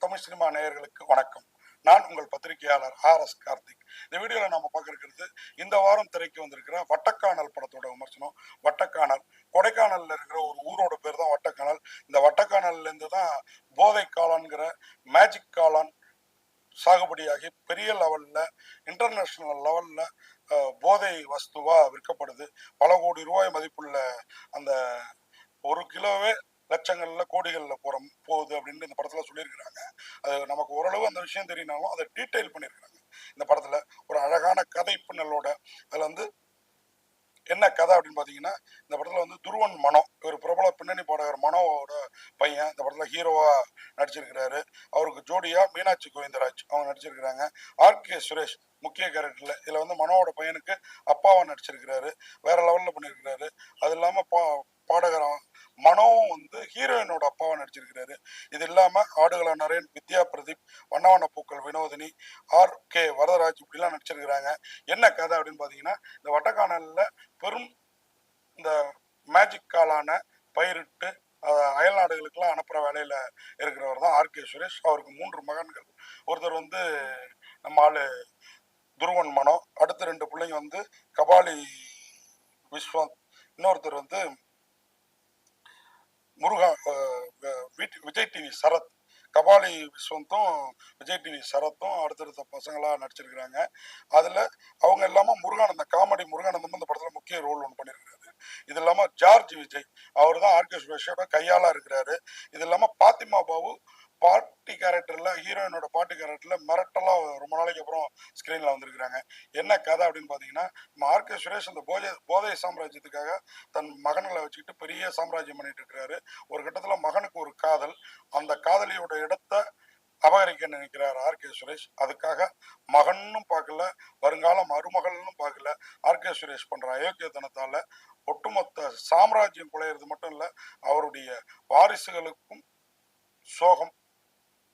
Tamil cinema நேயர்களுக்கு வணக்கம். நான் உங்கள் பத்திரிகையாளர் RS கார்த்திக். இந்த வீடியோவில் நம்ம பார்க்க இருக்கிறது இந்த வாரம் திரைக்கு வந்திருக்கிற வட்டக்கானல் படத்தோட விமர்சனம். வட்டக்கானல் கொடைக்கானல்ல இருக்கிற ஒரு ஊரோட பேர் தான் வட்டக்கானல். இந்த வட்டக்கானல்ல இருந்து தான் போதை காளான்கிற மேஜிக் காளான் சாகுபடியாகி பெரிய லெவல்ல இன்டர்நேஷனல் லெவல்ல போதை வஸ்துவா விற்கப்படுது. பல கோடி ரூபாய் மதிப்புள்ள அந்த ஒரு கிலோவே லட்சங்கள்ல கோடிகள்ல போகுது அப்படின்னு இந்த படத்துல சொல்லியிருக்கிறாங்க. அது நமக்கு ஓரளவு அந்த விஷயம் தெரியினாலும் அதை டீட்டெயில் பண்ணியிருக்கிறாங்க இந்த படத்துல. ஒரு அழகான கதை பின்னலோட அதுல வந்து என்ன கதை அப்படின்னு பாத்தீங்கன்னா, இந்த படத்துல வந்து துருவன் மனோ, ஒரு பிரபல பின்னணி பாடகர் மனோவோட பையன் இந்த படத்துல ஹீரோவா நடிச்சிருக்கிறாரு. அவருக்கு ஜோடியா மீனாட்சி கோவிந்தராஜ் அவங்க நடிச்சிருக்கிறாங்க. RK சுரேஷ் முக்கிய கேரக்டர்ல இதுல வந்து மனோவோட பையனுக்கு அப்பாவா நடிச்சிருக்கிறாரு. வேற லெவல்ல பண்ணியிருக்கிறாரு. அது இல்லாம பாடகர் மனோவும் வந்து ஹீரோயினோட அப்பாவா நடிச்சிருக்கிறாரு. இது இல்லாம ஆடுகள நரேன், வித்யா பிரதீப், வண்ண பூக்கள் வினோதினி, RK வரதராஜ் இப்படிலாம் நடிச்சிருக்கிறாங்க. என்ன கதை அப்படின்னு பாத்தீங்கன்னா, இந்த வட்டக்கானல்ல பெரும் இந்த மேஜிக் காளான பயிரிட்டு அயல் நாடுகளுக்கெல்லாம் அனுப்புற வேலையில இருக்கிறவர் தான் RK சுரேஷ். அவருக்கு 3 மகன்கள். ஒருத்தர் வந்து நம்ம ஆளு துருவன் மனோ, அடுத்த 2 பிள்ளைங்க வந்து கபாலி விஸ்வந்த், இன்னொருத்தர் வந்து முருகா விஜய் டிவி சரத். கபாலி விஸ்வந்தும் விஜய் டிவி சரத்தும் அடுத்தடுத்த பசங்களா நடிச்சிருக்கிறாங்க. அதுல அவங்க இல்லாம முருகானந்தம், காமெடி முருகானந்தம் இந்த படத்துல முக்கிய ரோல் ஒன்று பண்ணியிருக்கிறாரு. இது இல்லாம ஜார்ஜ் விஜய், அவர் தான் RK சுரேஷோட கையாளா இருக்கிறாரு. இது இல்லாம பாத்திமா பாபு பாட்டி கேரக்டர்ல, ஹீரோயினோட பாட்டி கேரக்டர்ல மிரட்டலா ரொம்ப நாளைக்கு அப்புறம் ஸ்கிரீன்ல வந்திருக்கிறாங்க. என்ன கதை அப்படின்னு பாத்தீங்கன்னா, நம்ம RK சுரேஷ் அந்த போதை சாம்ராஜ்யத்துக்காக தன் மகன்களை வச்சுக்கிட்டு பெரிய சாம்ராஜ்யம் பண்ணிட்டு இருக்கிறாரு. ஒரு கட்டத்துல மகனுக்கு ஒரு காதல், அந்த காதலியோட இடத்த அபகரிக்க நினைக்கிறார் RK சுரேஷ். அதுக்காக மகனும் பார்க்கல, வருங்கால மருமகள்னு பார்க்கல. RK சுரேஷ் பண்ற அயோக்கியத்தனத்தால ஒட்டுமொத்த சாம்ராஜ்யம் குலையிறது மட்டும் இல்ல, அவருடைய வாரிசுகளுக்கும் சோகம்,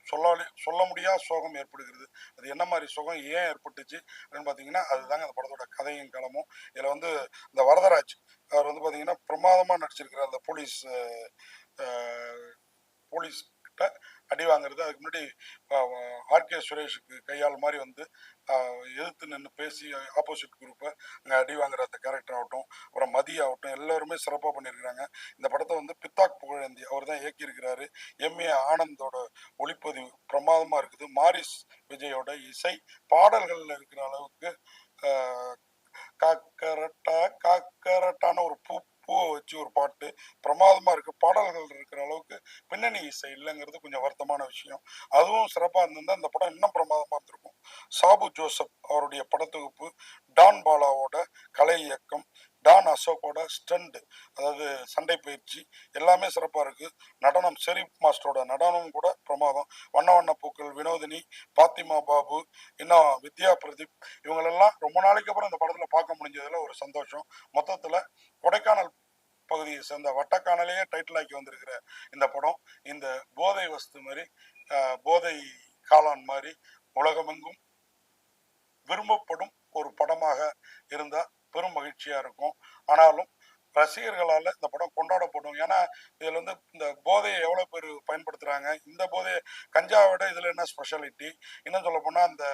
சொல்ல முடியாத சோகம் ஏற்படுகிறது. அது என்ன மாதிரி சோகம், ஏன் ஏற்பட்டுச்சு அப்படின்னு பாத்தீங்கன்னா, அதுதாங்க அந்த படத்தோட கதையும் களமும். இதுல வந்து இந்த வரதராஜ் அவர் வந்து பாத்தீங்கன்னா பிரமாதமா நடிச்சிருக்கிறார். அந்த போலீஸ் கிட்ட அடி வாங்குறது, அதுக்கு முன்னாடி RK சுரேஷுக்கு கையாள் மாதிரி வந்து எதிர்த்து நின்று பேசி ஆப்போசிட் குரூப்பை அங்கே அடி வாங்குற அந்த கேரக்டர் ஆகட்டும், அப்புறம் மதி ஆகட்டும், எல்லாருமே சிறப்பாக பண்ணியிருக்கிறாங்க. இந்த படத்தை வந்து பித்தாக் புகழேந்தி அவர் தான் இயக்கியிருக்கிறாரு. MA ஆனந்தோட ஒளிப்பதிவு பிரமாதமாக இருக்குது. மாரிஸ் விஜயோட இசை பாடல்களில் இருக்கிற அளவுக்கு காக்கரட்டா காக்கரட்டான ஒரு பூவை வச்சு ஒரு பாட்டு பிரமாதமா இருக்கு. பாடல்கள் இருக்கிற அளவுக்கு பின்னணி இசை இல்லைங்கிறது கொஞ்சம் வருத்தமான விஷயம். அதுவும் சிறப்பா இருந்திருந்தா இந்த படம் இன்னும் பிரமாதமா இருந்திருக்கும். சாபு ஜோசப் அவருடைய படத்தொகுப்பு, டான் பாலாவோட கலை இயக்கம், டான் அசோக்கோட ஸ்டண்ட், அதாவது சண்டை பயிற்சி எல்லாமே சிறப்பா இருக்கு. நடனம் ஷெரீப் மாஸ்டரோட நடனம் கூட பிரமாதம். வண்ண பூக்கள் வினோதினி, பாத்திமா பாபு, இன்னும் வித்யா பிரதீப், இவங்களெல்லாம் ரொம்ப நாளைக்கு அப்புறம் இந்த படத்துல பார்க்க முடிஞ்சதுல ஒரு சந்தோஷம். மொத்தத்துல கொடைக்கானல் பகுதியை சேர்ந்த வட்டக்கானலையே டைட்டில் ஆக்கி வந்திருக்கிற இந்த படம் இந்த போதை வஸ்து மாதிரி, போதை காளான் மாதிரி உலகமெங்கும் விரும்பப்படும் ஒரு படமாக இருந்தா பெரும் மகிழ்ச்சியா இருக்கும். ஆனாலும் ரசிகர்களால இந்த படம் கொண்டாடப்படும். ஏன்னா இதுல வந்து இந்த போதையை எவ்வளவு பேர் பயன்படுத்துறாங்க. இந்த போதையை கஞ்சாவை விட இதுல என்ன ஸ்பெஷாலிட்டி, இன்னும் சொல்ல போனா இந்த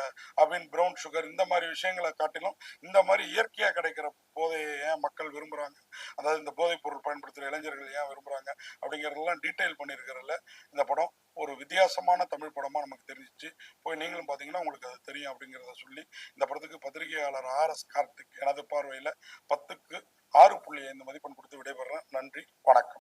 அபின் பிரவுன் சுகர் இந்த மாதிரி விஷயங்களை காட்டிலும் இந்த மாதிரி இயற்கையா கிடைக்கிற போதையை ஏன் மக்கள் விரும்புறாங்க, அதாவது இந்த போதைப் பொருள் பயன்படுத்துற இளைஞர்கள் ஏன் விரும்புறாங்க அப்படிங்கறதெல்லாம் டீட்டெயில் பண்ணியிருக்கிறதுல இந்த படம் ஒரு வித்தியாசமான தமிழ் படமா நமக்கு தெரிஞ்சிச்சு. போய் நீங்களும் பாத்தீங்கன்னா உங்களுக்கு அது தெரியும் அப்படிங்கிறத சொல்லி இந்த படத்துக்கு பத்திரிகையாளர் RS கார்த்திக் எனது பார்வையில 10க்கு 6.5 மதிப்பெண் கொடுத்து விடைபெறேன். நன்றி, வணக்கம்.